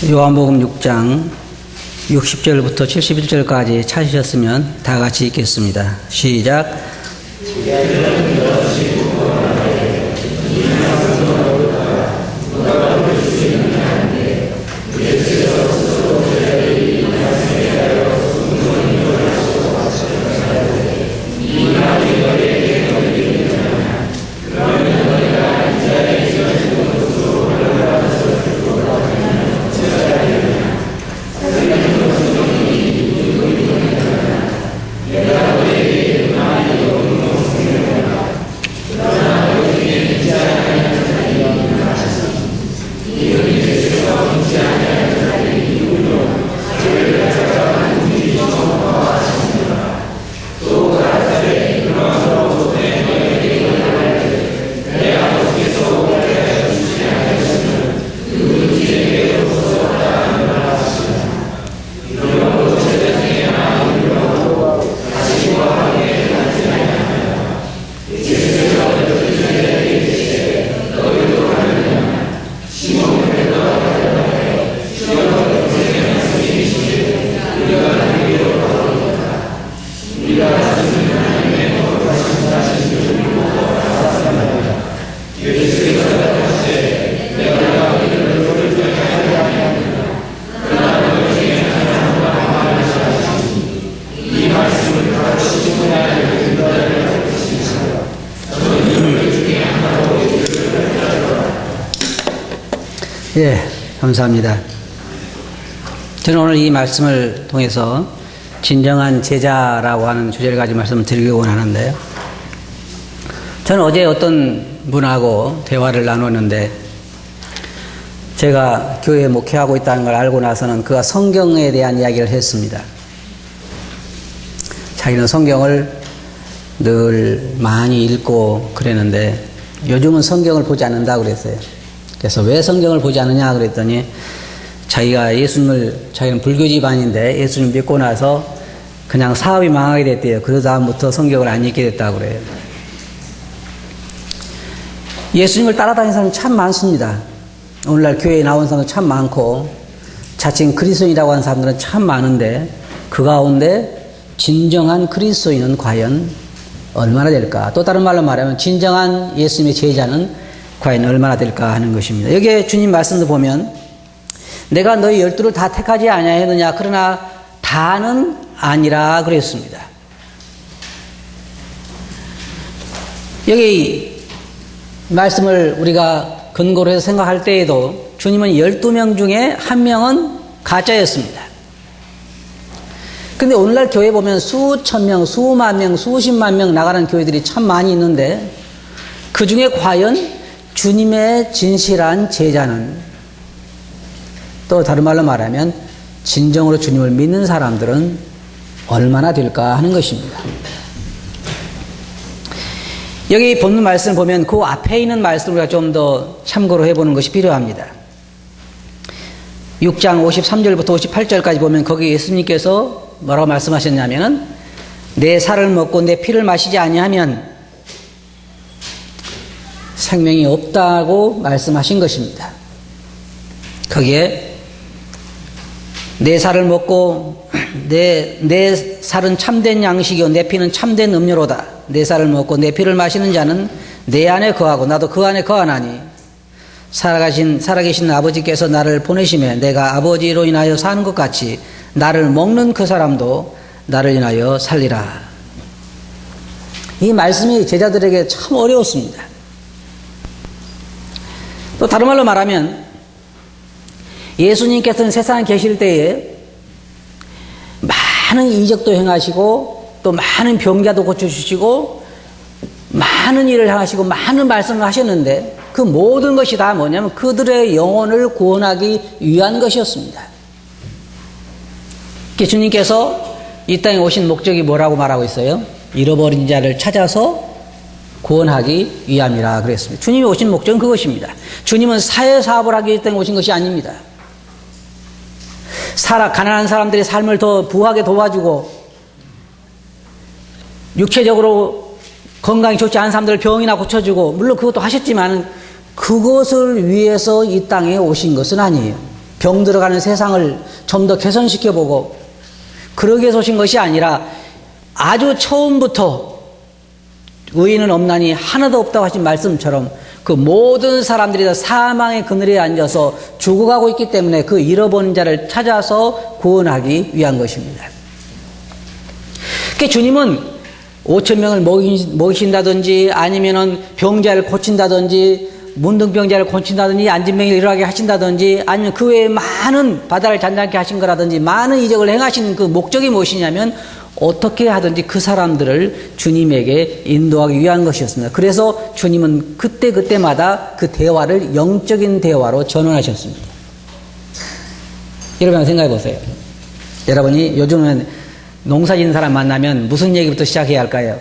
요한복음 6장 60절부터 71절까지 찾으셨으면 다 같이 읽겠습니다. 시작. 예, 감사합니다. 저는 오늘 이 말씀을 통해서 진정한 제자라고 하는 주제를 가지고 말씀을 드리려고 하는데요. 저는 어제 어떤 분하고 대화를 나눴는데 제가 교회에 목회하고 있다는 걸 알고 나서는 그가 성경에 대한 이야기를 했습니다. 자기는 성경을 늘 많이 읽고 그랬는데 요즘은 성경을 보지 않는다고 그랬어요. 그래서 왜 성경을 보지 않느냐 그랬더니 자기는 불교 집안인데 예수님 믿고 나서 그냥 사업이 망하게 됐대요. 그 다음부터 성경을 안 읽게 됐다고 그래요. 예수님을 따라다니는 사람이 참 많습니다. 오늘날 교회에 나온 사람도 참 많고 자칭 그리스도인이라고 하는 사람들은 참 많은데 그 가운데 진정한 그리스도인은 과연 얼마나 될까? 또 다른 말로 말하면 진정한 예수님의 제자는 과연 얼마나 될까 하는 것입니다. 여기에 주님 말씀도 보면 내가 너희 12를 다 택하지 아니하였느냐 그러나 다는 아니라 그랬습니다. 여기 말씀을 우리가 근거로 해서 생각할 때에도 주님은 12명 중에 한 명은 가짜였습니다. 근데 오늘날 교회 보면 수천 명, 수만 명, 수십만 명 나가는 교회들이 참 많이 있는데 그 중에 과연 주님의 진실한 제자는, 또 다른 말로 말하면 진정으로 주님을 믿는 사람들은 얼마나 될까 하는 것입니다. 여기 본문 말씀을 보면 그 앞에 있는 말씀을 우리가 좀 더 참고로 해보는 것이 필요합니다. 6장 53절부터 58절까지 보면 거기 예수님께서 뭐라고 말씀하셨냐면은 내 살을 먹고 내 피를 마시지 아니하면 생명이 없다고 말씀하신 것입니다. 거기에 내 살을 먹고 내 살은 참된 양식이요 내 피는 참된 음료로다. 내 살을 먹고 내 피를 마시는 자는 내 안에 거하고 나도 그 안에 거하나니 살아계신 아버지께서 나를 보내심에 내가 아버지로 인하여 사는 것 같이 나를 먹는 그 사람도 나를 인하여 살리라. 이 말씀이 제자들에게 참 어려웠습니다. 또 다른 말로 말하면 예수님께서는 세상에 계실 때에 많은 이적도 행하시고 또 많은 병자도 고쳐주시고 많은 일을 하시고 많은 말씀을 하셨는데 그 모든 것이 다 뭐냐면 그들의 영혼을 구원하기 위한 것이었습니다. 주님께서 이 땅에 오신 목적이 뭐라고 말하고 있어요? 잃어버린 자를 찾아서 구원하기 위함이라 그랬습니다. 주님이 오신 목적은 그것입니다. 주님은 사회사업을 하기 때문에 오신 것이 아닙니다. 가난한 사람들의 삶을 더 부하게 도와주고 육체적으로 건강이 좋지 않은 사람들 병이나 고쳐주고 물론 그것도 하셨지만 그것을 위해서 이 땅에 오신 것은 아니에요. 병 들어가는 세상을 좀 더 개선시켜보고 그러기 위해서 오신 것이 아니라 아주 처음부터 의인은 없나니 하나도 없다고 하신 말씀처럼 그 모든 사람들이 다 사망의 그늘에 앉아서 죽어가고 있기 때문에 그 잃어버린 자를 찾아서 구원하기 위한 것입니다. 그러니까 주님은 5,000명을 먹이신다든지 아니면은 병자를 고친다든지 문둥병자를 고친다든지 안진병을 일어나게 하신다든지 아니면 그 외에 많은 바다를 잔잔케 하신 거라든지 많은 이적을 행하시는 그 목적이 무엇이냐면 어떻게 하든지 그 사람들을 주님에게 인도하기 위한 것이었습니다. 그래서 주님은 그때마다 그 대화를 영적인 대화로 전환하셨습니다. 여러분 생각해 보세요. 여러분이 요즘은 농사 짓는 사람 만나면 무슨 얘기부터 시작해야 할까요?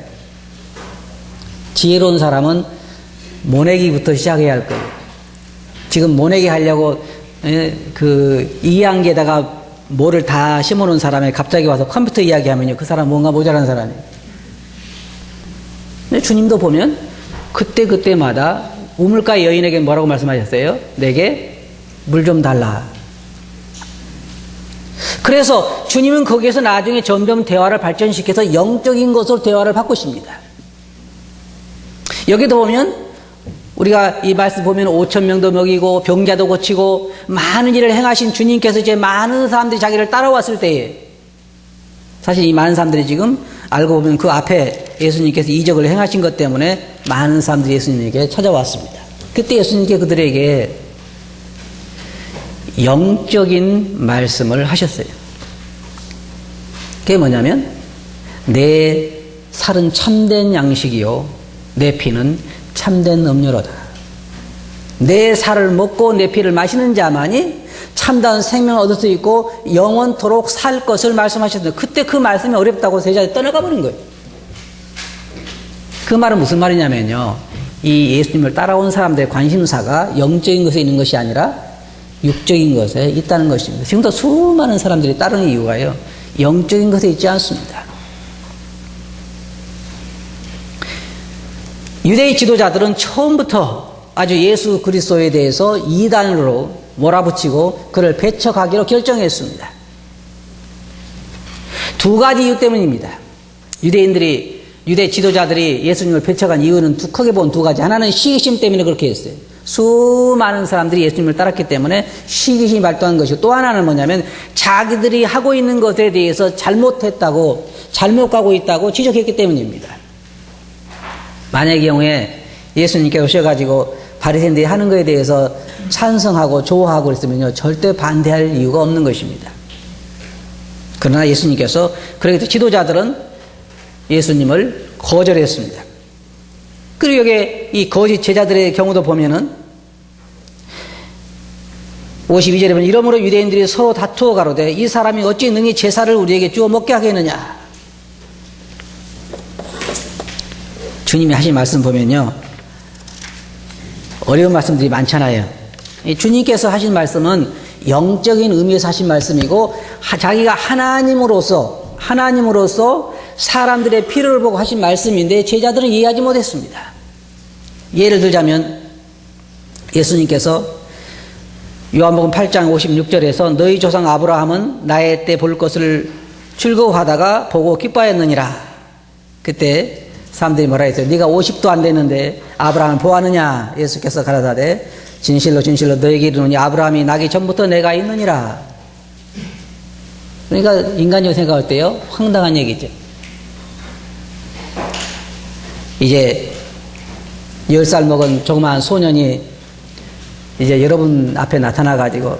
지혜로운 사람은 모내기부터 시작해야 할 거예요. 지금 모내기 하려고 그 이양기에다가 뭐를 다 심어놓은 사람이 갑자기 와서 컴퓨터 이야기하면요, 그 사람 뭔가 모자란 사람이에요. 근데 주님도 보면 그때마다 우물가의 여인에게 뭐라고 말씀하셨어요? 내게 물 좀 달라. 그래서 주님은 거기에서 나중에 점점 대화를 발전시켜서 영적인 것으로 대화를 바꾸십니다. 여기도 보면 우리가 이 말씀 보면 5,000명도 먹이고 병자도 고치고 많은 일을 행하신 주님께서 이제 많은 사람들이 자기를 따라왔을 때에 사실 이 많은 사람들이 지금 알고 보면 그 앞에 예수님께서 이적을 행하신 것 때문에 많은 사람들이 예수님에게 찾아왔습니다. 그때 예수님께 그들에게 영적인 말씀을 하셨어요. 그게 뭐냐면 내 살은 참된 양식이요 내 피는 참된 음료로다. 내 살을 먹고 내 피를 마시는 자만이 참다운 생명을 얻을 수 있고 영원토록 살 것을 말씀하셨는데 그때 그 말씀이 어렵다고 제자들이 떠나가 버린 거예요. 그 말은 무슨 말이냐면요, 이 예수님을 따라온 사람들의 관심사가 영적인 것에 있는 것이 아니라 육적인 것에 있다는 것입니다. 지금도 수많은 사람들이 따르는 이유가요, 영적인 것에 있지 않습니다. 유대의 지도자들은 처음부터 아주 예수 그리스도에 대해서 이단으로 몰아붙이고 그를 배척하기로 결정했습니다. 두 가지 이유 때문입니다. 유대 지도자들이 예수님을 배척한 이유는 크게 본 두 가지. 하나는 시기심 때문에 그렇게 했어요. 수많은 사람들이 예수님을 따랐기 때문에 시기심이 발동한 것이고, 또 하나는 뭐냐면 자기들이 하고 있는 것에 대해서 잘못했다고, 잘못 가고 있다고 지적했기 때문입니다. 만약의 경우에 예수님께 오셔가지고 바리새인들이 하는 것에 대해서 찬성하고 좋아하고 그랬으면요, 절대 반대할 이유가 없는 것입니다. 그러나 예수님께서, 그러기 때문에 지도자들은 예수님을 거절했습니다. 그리고 여기 이 거짓 제자들의 경우도 보면은 52절에 보면 이러므로 유대인들이 서로 다투어 가로되 이 사람이 어찌 능히 제사를 우리에게 주어 먹게 하겠느냐. 주님이 하신 말씀 보면요, 어려운 말씀들이 많잖아요. 주님께서 하신 말씀은 영적인 의미에서 하신 말씀이고, 자기가 하나님으로서 사람들의 필요를 보고 하신 말씀인데 제자들은 이해하지 못했습니다. 예를 들자면 예수님께서 요한복음 8장 56절에서 너희 조상 아브라함은 나의 때 볼 것을 즐거워하다가 보고 기뻐하였느니라. 그때 사람들이 뭐라 했어요? 네가 50도 안 됐는데 아브라함을 보았느냐? 예수께서 가라사대 진실로 진실로 너에게 이르노니 아브라함이 나기 전부터 내가 있느니라. 그러니까 인간적으로 생각할 때요, 황당한 얘기죠. 이제 10살 먹은 조그마한 소년이 이제 여러분 앞에 나타나가지고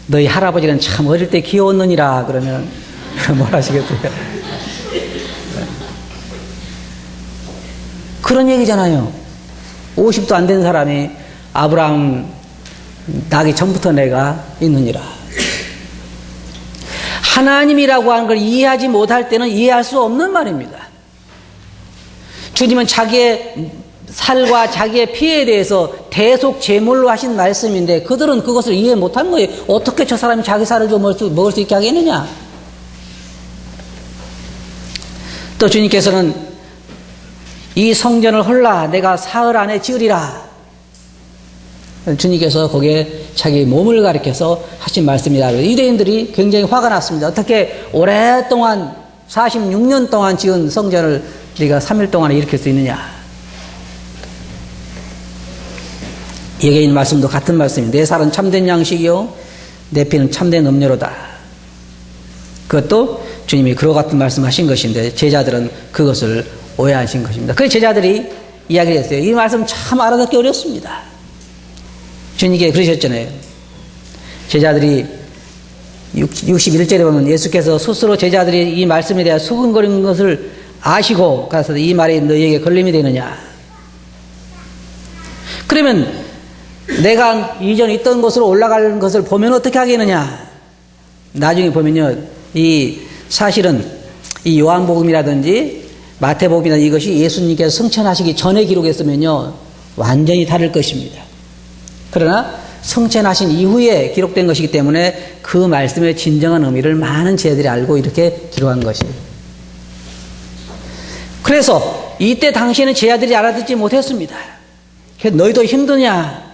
너희 할아버지는 참 어릴 때 귀여웠느니라 그러면 뭘 하시겠어요? 그런 얘기잖아요. 50도 안 된 사람이 아브라함 나기 전부터 내가 있느니라. 하나님이라고 하는 걸 이해하지 못할 때는 이해할 수 없는 말입니다. 주님은 자기의 살과 자기의 피에 대해서 대속 제물로 하신 말씀인데 그들은 그것을 이해 못한 거예요. 어떻게 저 사람이 자기 살을 좀 먹을 수 있게 하겠느냐. 또 주님께서는 이 성전을 헐라 내가 사흘 안에 지으리라. 주님께서 거기에 자기 몸을 가리켜서 하신 말씀이다. 유대인들이 굉장히 화가 났습니다. 어떻게 오랫동안 46년 동안 지은 성전을 네가 3일 동안에 일으킬 수 있느냐. 여기 있는 말씀도 같은 말씀입니다. 내 살은 참된 양식이요 내 피는 참된 음료로다. 그것도 주님이 그와 같은 말씀하신 것인데 제자들은 그것을 오해하신 것입니다. 그래서 제자들이 이야기를 했어요. 이 말씀 참 알아듣기 어렵습니다. 주님께 그러셨잖아요. 제자들이 61절에 보면 예수께서 스스로 제자들이 이 말씀에 대해 수근거리는 것을 아시고 가서 이 말이 너희에게 걸림이 되느냐. 그러면 내가 이전에 있던 곳으로 올라가는 것을 보면 어떻게 하겠느냐. 나중에 보면요. 이 사실은 이 요한복음이라든지 마태복음이나 이것이 예수님께서 승천하시기 전에 기록했으면요. 완전히 다를 것입니다. 그러나 승천하신 이후에 기록된 것이기 때문에 그 말씀의 진정한 의미를 많은 제자들이 알고 이렇게 기록한 것이에요. 그래서 이때 당시에는 제자들이 알아듣지 못했습니다. 너희도 힘드냐?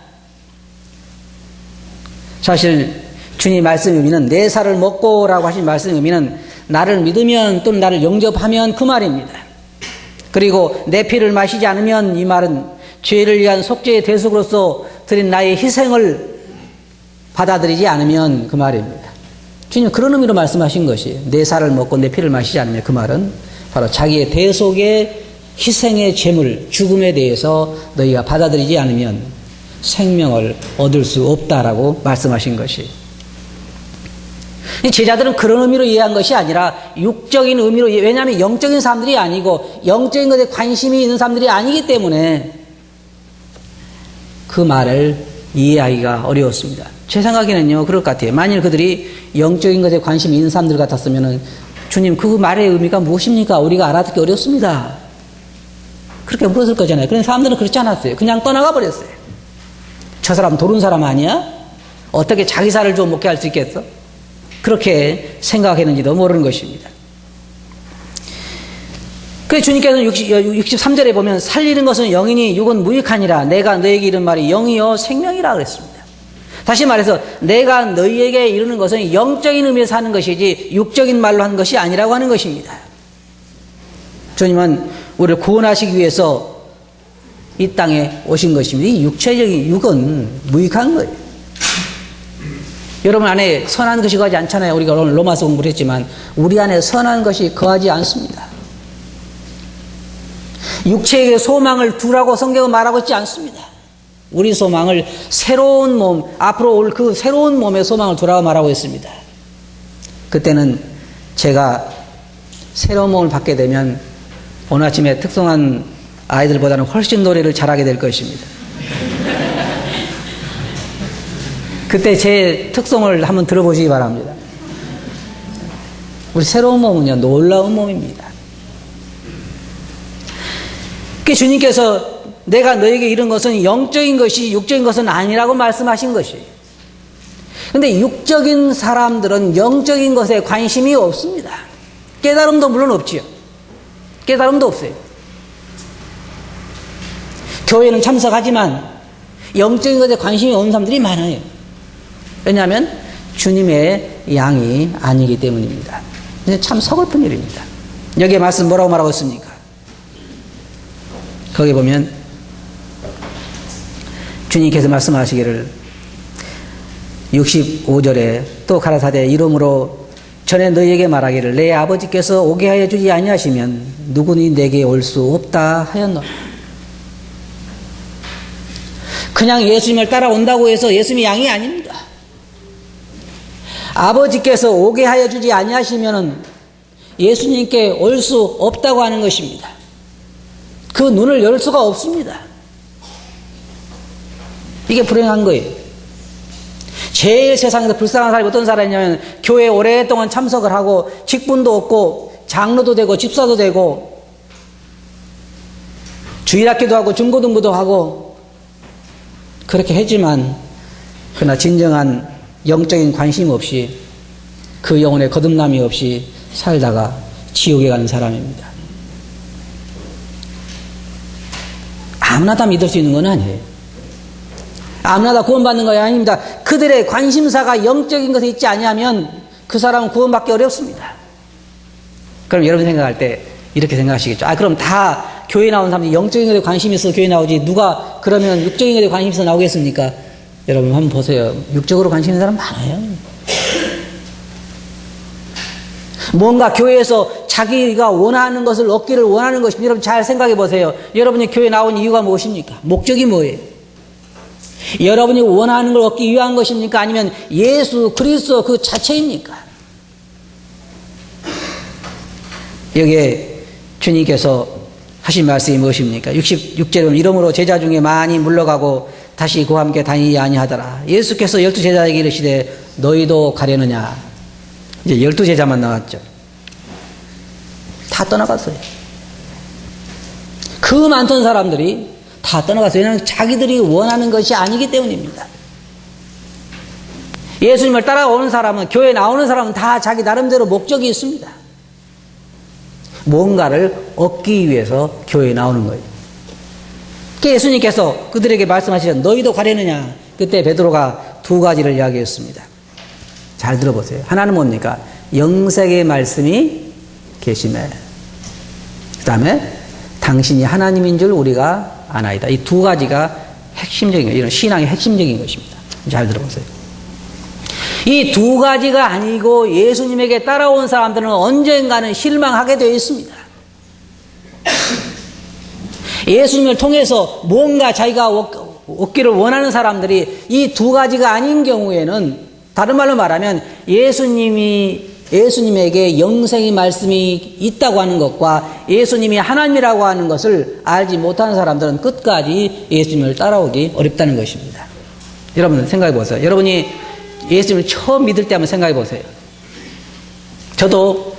사실 주님 말씀의 의미는 내 살을 먹고라고 하신 말씀의 의미는 나를 믿으면 또는 나를 영접하면 그 말입니다. 그리고 내 피를 마시지 않으면 이 말은 죄를 위한 속죄의 대속으로서 드린 나의 희생을 받아들이지 않으면 그 말입니다. 주님 그런 의미로 말씀하신 것이에요. 내 살을 먹고 내 피를 마시지 않으면 그 말은 바로 자기의 대속의 희생의 제물 죽음에 대해서 너희가 받아들이지 않으면 생명을 얻을 수 없다라고 말씀하신 것이에요. 제자들은 그런 의미로 이해한 것이 아니라 육적인 의미로 왜냐하면 영적인 사람들이 아니고 영적인 것에 관심이 있는 사람들이 아니기 때문에 그 말을 이해하기가 어려웠습니다. 제 생각에는요 그럴 것 같아요. 만일 그들이 영적인 것에 관심이 있는 사람들 같았으면 주님 그 말의 의미가 무엇입니까? 우리가 알아듣기 어렵습니다. 그렇게 물었을 거잖아요. 그런데 사람들은 그렇지 않았어요. 그냥 떠나가 버렸어요. 저 사람 도른 사람 아니야? 어떻게 자기 살을 좀 먹게 할 수 있겠어? 그렇게 생각했는지도 모르는 것입니다. 그래서 주님께서는 63절에 보면 살리는 것은 영이니 육은 무익하니라. 내가 너에게 이른 말이 영이요 생명이라 그랬습니다. 다시 말해서 내가 너희에게 이르는 것은 영적인 의미에서 하는 것이지 육적인 말로 하는 것이 아니라고 하는 것입니다. 주님은 우리를 구원하시기 위해서 이 땅에 오신 것입니다. 이 육체적인 육은 무익한 거예요. 여러분 안에 선한 것이 거하지 않잖아요. 우리가 오늘 로마서 공부를 했지만 우리 안에 선한 것이 거하지 않습니다. 육체에게 소망을 두라고 성경은 말하고 있지 않습니다. 우리 소망을 새로운 몸, 앞으로 올 그 새로운 몸의 소망을 두라고 말하고 있습니다. 그때는 제가 새로운 몸을 받게 되면 오늘 아침에 특성한 아이들보다는 훨씬 노래를 잘하게 될 것입니다. 그때 제 특성을 한번 들어보시기 바랍니다. 우리 새로운 몸은요, 놀라운 몸입니다. 그 주님께서 내가 너에게 이른 것은 영적인 것이 육적인 것은 아니라고 말씀하신 것이에요. 그런데 육적인 사람들은 영적인 것에 관심이 없습니다. 깨달음도 물론 없지요. 깨달음도 없어요. 교회는 참석하지만 영적인 것에 관심이 없는 사람들이 많아요. 왜냐하면 주님의 양이 아니기 때문입니다. 참 서글픈 일입니다. 여기에 말씀 뭐라고 말하고 있습니까? 거기 보면 주님께서 말씀하시기를 65절에 또 가라사대 이름으로 전에 너희에게 말하기를 내 아버지께서 오게 하여 주지 아니하시면 누구니 내게 올 수 없다 하였노라. 그냥 예수님을 따라온다고 해서 예수님이 양이 아닙니다. 아버지께서 오게 하여 주지 아니하시면 예수님께 올 수 없다고 하는 것입니다. 그 눈을 열 수가 없습니다. 이게 불행한 거예요. 제일 세상에서 불쌍한 사람이 어떤 사람이냐면 교회에 오랫동안 참석을 하고 직분도 얻고 장로도 되고 집사도 되고 주일학교도 하고 중고등부도 하고 그렇게 했지만 그러나 진정한 영적인 관심 없이 그 영혼에 거듭남이 없이 살다가 지옥에 가는 사람입니다. 아무나 다 믿을 수 있는 건 아니에요. 아무나 다 구원받는 것이 아닙니다. 그들의 관심사가 영적인 것에 있지 아니하면 그 사람은 구원받기 어렵습니다. 그럼 여러분 생각할 때 이렇게 생각하시겠죠. 그럼 다 교회 나온 사람들이 영적인 것에 관심이 있어서 교회 나오지 누가 그러면 육적인 것에 관심이 있어서 나오겠습니까? 여러분 한번 보세요. 육적으로 관심 있는 사람 많아요. 뭔가 교회에서 자기가 원하는 것을 얻기를 원하는 것입니다. 여러분 잘 생각해 보세요. 여러분이 교회 나온 이유가 무엇입니까? 목적이 뭐예요? 여러분이 원하는 걸 얻기 위한 것입니까? 아니면 예수 그리스도 그 자체입니까? 여기에 주님께서 하신 말씀이 무엇입니까? 66절에 보면 이러므로 제자 중에 많이 물러가고 다시 그와 함께 다니지 아니하더라. 예수께서 12제자에게 이르시되 너희도 가려느냐. 이제 12제자만 나왔죠. 다 떠나갔어요. 그 많던 사람들이 다 떠나갔어요. 왜냐하면 자기들이 원하는 것이 아니기 때문입니다. 예수님을 따라오는 사람은, 교회 나오는 사람은 다 자기 나름대로 목적이 있습니다. 뭔가를 얻기 위해서 교회에 나오는 거예요. 예수님께서 그들에게 말씀하시죠. 너희도 가려느냐. 그때 베드로가 두 가지를 이야기했습니다. 잘 들어보세요. 하나는 뭡니까? 영생의 말씀이 계시네. 그 다음에 당신이 하나님인 줄 우리가 아나이다. 이 두 가지가 핵심적인 거예요. 이런 신앙의 핵심적인 것입니다. 잘 들어보세요. 이 두 가지가 아니고 예수님에게 따라온 사람들은 언젠가는 실망하게 되어 있습니다. 예수님을 통해서 뭔가 자기가 얻기를 원하는 사람들이 이 두 가지가 아닌 경우에는, 다른 말로 말하면 예수님에게 영생의 말씀이 있다고 하는 것과 예수님이 하나님이라고 하는 것을 알지 못하는 사람들은 끝까지 예수님을 따라오기 어렵다는 것입니다. 여러분 생각해 보세요. 여러분이 예수님을 처음 믿을 때 한번 생각해 보세요. 저도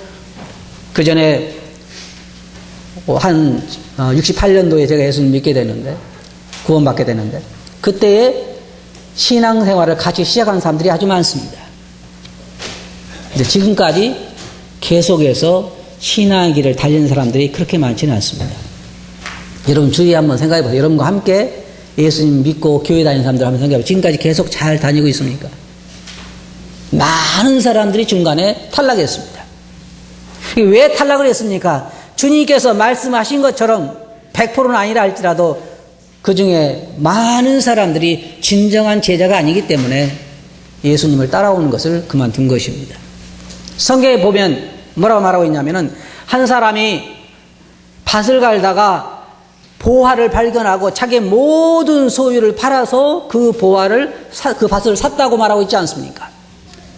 그 전에 한 68년도에 제가 예수님 믿게 되는데, 구원받게 되는데, 그때에 신앙생활을 같이 시작한 사람들이 아주 많습니다. 근데 지금까지 계속해서 신앙의 길을 달리는 사람들이 그렇게 많지는 않습니다. 여러분 주위에 한번 생각해 보세요. 여러분과 함께 예수님 믿고 교회 다니는 사람들 한번 생각해 보세요. 지금까지 계속 잘 다니고 있습니까? 많은 사람들이 중간에 탈락했습니다. 왜 탈락을 했습니까? 주님께서 말씀하신 것처럼 100%는 아니라 할지라도 그 중에 많은 사람들이 진정한 제자가 아니기 때문에 예수님을 따라오는 것을 그만둔 것입니다. 성경에 보면 뭐라고 말하고 있냐면은, 한 사람이 밭을 갈다가 보화를 발견하고 자기의 모든 소유를 팔아서 그 밭을 샀다고 말하고 있지 않습니까?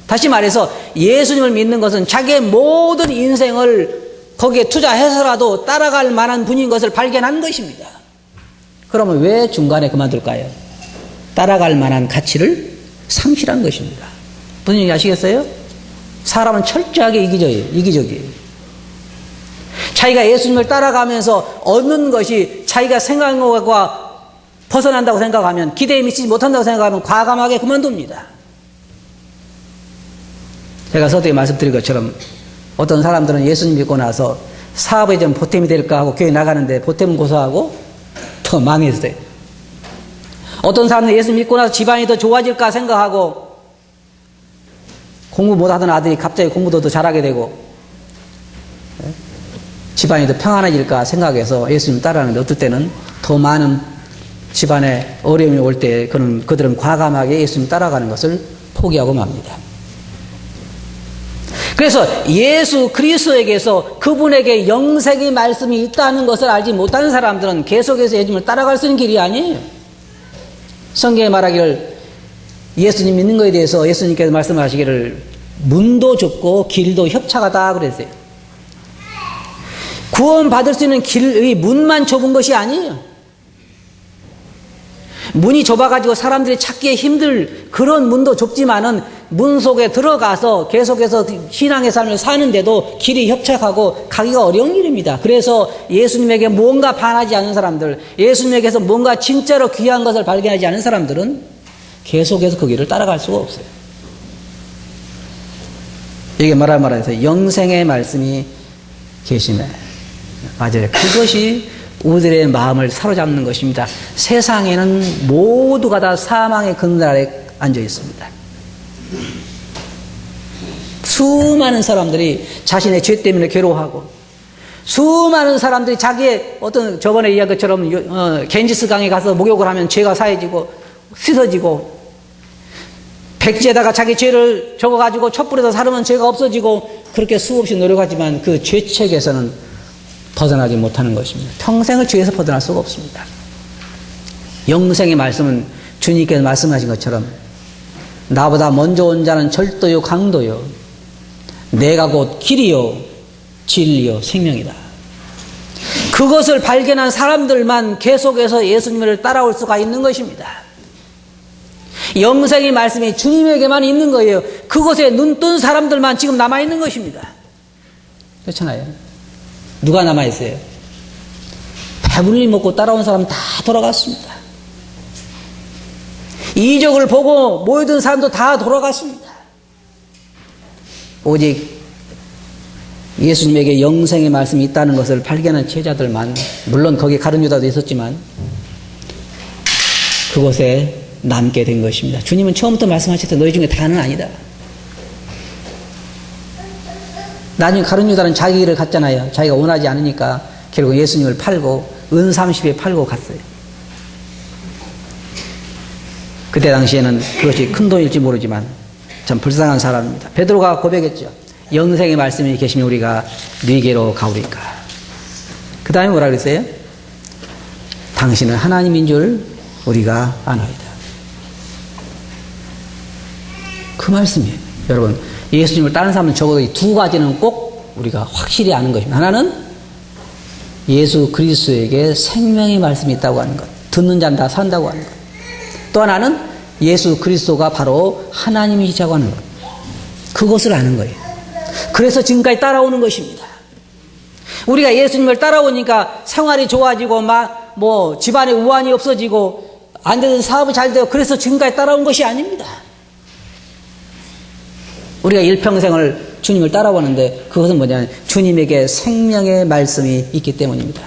다시 말해서 예수님을 믿는 것은 자기의 모든 인생을 거기에 투자해서라도 따라갈 만한 분인 것을 발견한 것입니다. 그러면 왜 중간에 그만둘까요? 따라갈 만한 가치를 상실한 것입니다. 무슨 얘기 아시겠어요? 사람은 철저하게 이기적이에요. 자기가 예수님을 따라가면서 얻는 것이 자기가 생각한 것과 벗어난다고 생각하면, 기대에 미치지 못한다고 생각하면 과감하게 그만둡니다. 제가 서두에 말씀드린 것처럼 어떤 사람들은 예수님 믿고 나서 사업에 좀 보탬이 될까 하고 교회 나가는데 보탬은 고사하고 더 망했어요. 어떤 사람은 예수 믿고 나서 집안이 더 좋아질까 생각하고 공부 못하던 아들이 갑자기 공부도 더 잘하게 되고 집안이 더 평안해질까 생각해서 예수님 따라하는데, 어떨 때는 더 많은 집안에 어려움이 올 때 그들은 과감하게 예수님 따라가는 것을 포기하고 맙니다. 그래서 예수 그리스도에게서 그분에게 영생의 말씀이 있다는 것을 알지 못하는 사람들은 계속해서 예수님을 따라갈 수 있는 길이 아니에요. 성경에 말하기를, 예수님 믿는 것에 대해서 예수님께서 말씀하시기를 문도 좁고 길도 협착하다 그랬어요. 구원받을 수 있는 길의 문만 좁은 것이 아니에요. 문이 좁아가지고 사람들이 찾기에 힘들 그런 문도 좁지만은 문 속에 들어가서 계속해서 신앙의 삶을 사는데도 길이 협착하고 가기가 어려운 길입니다. 그래서 예수님에게 뭔가 반하지 않은 사람들, 예수님에게서 뭔가 진짜로 귀한 것을 발견하지 않은 사람들은 계속해서 그 길을 따라갈 수가 없어요. 이게 말해서 영생의 말씀이 계시네. 맞아요. 그것이 우리들의 마음을 사로잡는 것입니다. 세상에는 모두가 다 사망의 그늘 아래 앉아 있습니다. 수많은 사람들이 자신의 죄 때문에 괴로워하고, 수많은 사람들이 자기의 어떤 저번에 이야기처럼 겐지스 강에 가서 목욕을 하면 죄가 사해지고 씻어지고, 백지에다가 자기 죄를 적어가지고 촛불에서 사르면 죄가 없어지고, 그렇게 수없이 노력하지만 그 죄책에서는 벗어나지 못하는 것입니다. 평생을 죄에서 벗어날 수가 없습니다. 영생의 말씀은 주님께서 말씀하신 것처럼 나보다 먼저 온 자는 절도요 강도요 내가 곧 길이요 진리요 생명이다. 그것을 발견한 사람들만 계속해서 예수님을 따라올 수가 있는 것입니다. 영생의 말씀이 주님에게만 있는 거예요. 그곳에 눈 뜬 사람들만 지금 남아있는 것입니다. 그렇잖아요. 누가 남아있어요? 배불리 먹고 따라온 사람 다 돌아갔습니다. 이적을 보고 모여든 사람도 다 돌아갔습니다. 오직 예수님에게 영생의 말씀이 있다는 것을 발견한 제자들만, 물론 거기에 가룟 유다도 있었지만 그곳에 남게 된 것입니다. 주님은 처음부터 말씀하셨을 때 너희 중에 다는 아니다. 나중에 가룟 유다는 자기 길을 갔잖아요. 자기가 원하지 않으니까 결국 예수님을 팔고 은 30에 팔고 갔어요. 그때 당시에는 그것이 큰 돈일지 모르지만 참 불쌍한 사람입니다. 베드로가 고백했죠. 영생의 말씀이 계시면 우리가 네게로 가오리까. 그 다음에 뭐라 그랬어요? 당신은 하나님인 줄 우리가 아나이다. 그 말씀이에요. 여러분, 예수님을 따르는 사람은 적어도 이 두 가지는 꼭 우리가 확실히 아는 것입니다. 하나는 예수 그리스도에게 생명의 말씀이 있다고 하는 것, 듣는 자는 다 산다고 하는 것. 또 하나는 예수 그리스도가 바로 하나님이시라고 하는 것. 그것을 아는 거예요. 그래서 지금까지 따라오는 것입니다. 우리가 예수님을 따라오니까 생활이 좋아지고 뭐 집안에 우환이 없어지고 안 되는 사업이 잘 되고 그래서 지금까지 따라온 것이 아닙니다. 우리가 일평생을 주님을 따라오는데 그것은 뭐냐면 주님에게 생명의 말씀이 있기 때문입니다.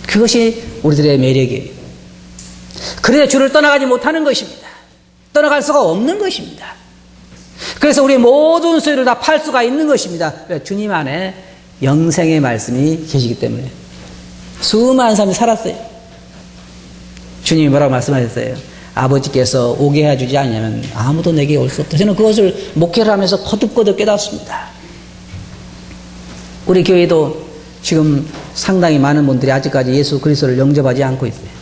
그것이 우리들의 매력이에요. 그래야 주를 떠나가지 못하는 것입니다. 떠나갈 수가 없는 것입니다. 그래서 우리의 모든 소유를 다 팔 수가 있는 것입니다. 주님 안에 영생의 말씀이 계시기 때문에. 수많은 사람이 살았어요. 주님이 뭐라고 말씀하셨어요? 아버지께서 오게 해주지 않으면 아무도 내게 올 수 없다. 저는 그것을 목회를 하면서 거듭거듭 깨닫습니다. 우리 교회도 지금 상당히 많은 분들이 아직까지 예수 그리스도를 영접하지 않고 있어요.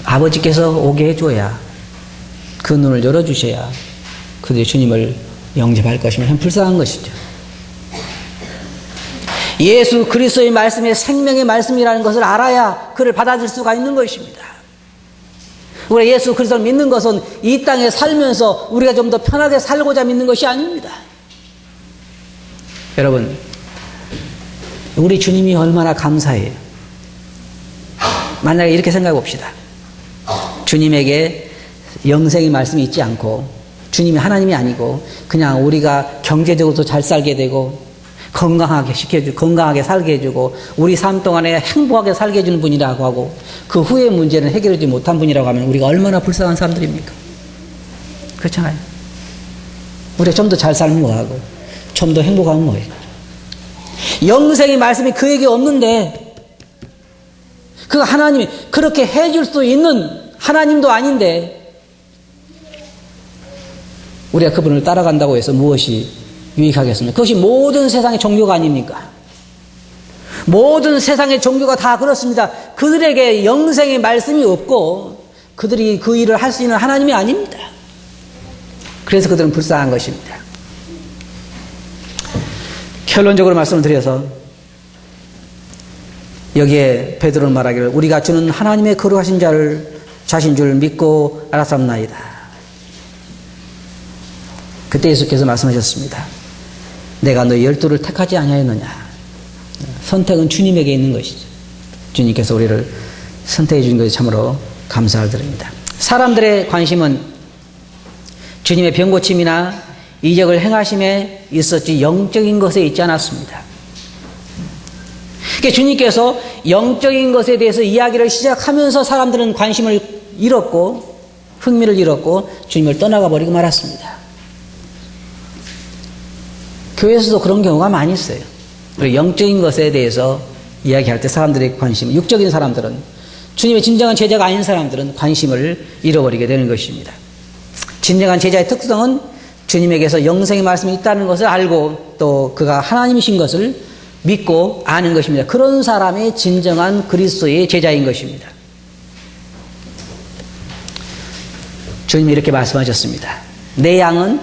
아버지께서 오게 해줘야, 그 눈을 열어주셔야 그들이 주님을 영접할 것이면 참 불쌍한 것이죠. 예수 그리스도의 말씀이 생명의 말씀이라는 것을 알아야 그를 받아들일 수가 있는 것입니다. 우리가 예수 그리스도를 믿는 것은 이 땅에 살면서 우리가 좀 더 편하게 살고자 믿는 것이 아닙니다. 여러분, 우리 주님이 얼마나 감사해요. 만약에 이렇게 생각해 봅시다. 주님에게 영생의 말씀이 있지 않고 주님이 하나님이 아니고 그냥 우리가 경제적으로도 잘 살게 되고 건강하게 살게 해주고 우리 삶 동안에 행복하게 살게 해주는 분이라고 하고 그 후의 문제는 해결하지 못한 분이라고 하면 우리가 얼마나 불쌍한 사람들입니까? 그렇잖아요. 우리가 좀 더 잘 살면 뭐하고 좀 더 행복하면 뭐해요? 영생의 말씀이 그에게 없는데, 그 하나님이 그렇게 해줄 수 있는 하나님도 아닌데 우리가 그분을 따라간다고 해서 무엇이 유익하겠습니까? 그것이 모든 세상의 종교가 아닙니까? 모든 세상의 종교가 다 그렇습니다. 그들에게 영생의 말씀이 없고 그들이 그 일을 할 수 있는 하나님이 아닙니다. 그래서 그들은 불쌍한 것입니다. 결론적으로 말씀을 드려서 여기에 베드로는 말하기를 우리가 주는 하나님의 거룩하신 자를 자신 줄 믿고 알았사옵나이다. 그때 예수께서 말씀하셨습니다. 내가 너희 12를 택하지 아니하였느냐. 선택은 주님에게 있는 것이죠. 주님께서 우리를 선택해 주신 것에 참으로 감사를 드립니다. 사람들의 관심은 주님의 병고침이나 이적을 행하심에 있었지 영적인 것에 있지 않았습니다. 그러니까 주님께서 영적인 것에 대해서 이야기를 시작하면서 사람들은 관심을 잃었고 흥미를 잃었고 주님을 떠나가 버리고 말았습니다. 교회에서도 그런 경우가 많이 있어요. 그리고 영적인 것에 대해서 이야기할 때 사람들의 관심, 육적인 사람들은, 주님의 진정한 제자가 아닌 사람들은 관심을 잃어버리게 되는 것입니다. 진정한 제자의 특성은 주님에게서 영생의 말씀이 있다는 것을 알고 또 그가 하나님이신 것을 믿고 아는 것입니다. 그런 사람이 진정한 그리스도의 제자인 것입니다. 주님이 이렇게 말씀하셨습니다. 내 양은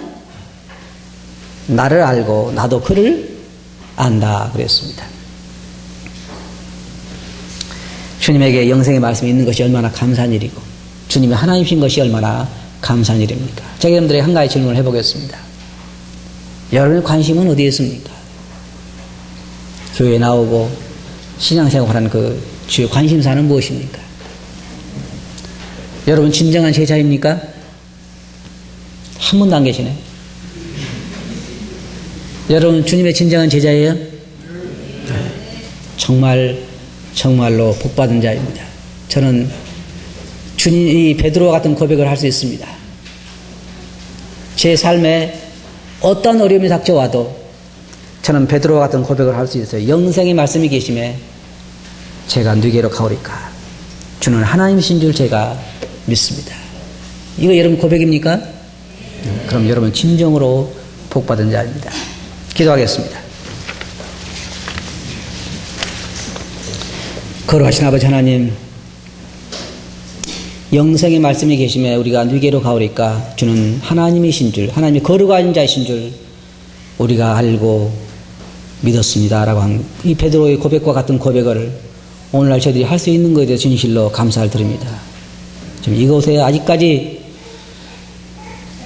나를 알고 나도 그를 안다 그랬습니다. 주님에게 영생의 말씀이 있는 것이 얼마나 감사한 일이고 주님이 하나님이신 것이 얼마나 감사한 일입니까? 제가 여러분들에게 한 가지 질문을 해보겠습니다. 여러분의 관심은 어디에 있습니까? 교회에 나오고 신앙생활하는 그 주요 관심사는 무엇입니까? 여러분 진정한 제자입니까? 한 분도 안 계시네. 여러분 주님의 진정한 제자예요? 정말로 복받은 자입니다. 저는 주님이 베드로와 같은 고백을 할 수 있습니다. 제 삶에 어떤 어려움이 닥쳐와도 저는 베드로와 같은 고백을 할 수 있어요. 영생의 말씀이 계심에 제가 누게로 가오리까. 주는 하나님이신 줄 제가 믿습니다. 이거 여러분 고백입니까? 그럼 여러분 진정으로 복받은 자입니다. 기도하겠습니다. 거룩하신 아버지 하나님, 영생의 말씀이 계심에 우리가 누게로 가오리까. 주는 하나님이신 줄, 하나님이 거룩한 자이신 줄 우리가 알고 믿었습니다 라고 한 이 베드로의 고백과 같은 고백을 오늘날 저희들이 할 수 있는 것에 대해서 진실로 감사를 드립니다. 지금 이곳에 아직까지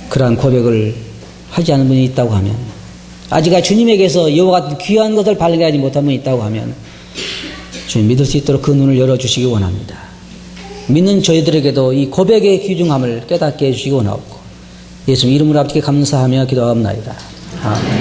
그러한 고백을 하지 않은 분이 있다고 하면, 아직까지 주님에게서 이와 같은 귀한 것을 발견하지 못한 분이 있다고 하면 주님 믿을 수 있도록 그 눈을 열어주시기 원합니다. 믿는 저희들에게도 이 고백의 귀중함을 깨닫게 해주시기 원하옵고 예수님 이름으로 아버지께 감사하며 기도하옵나이다. 아멘.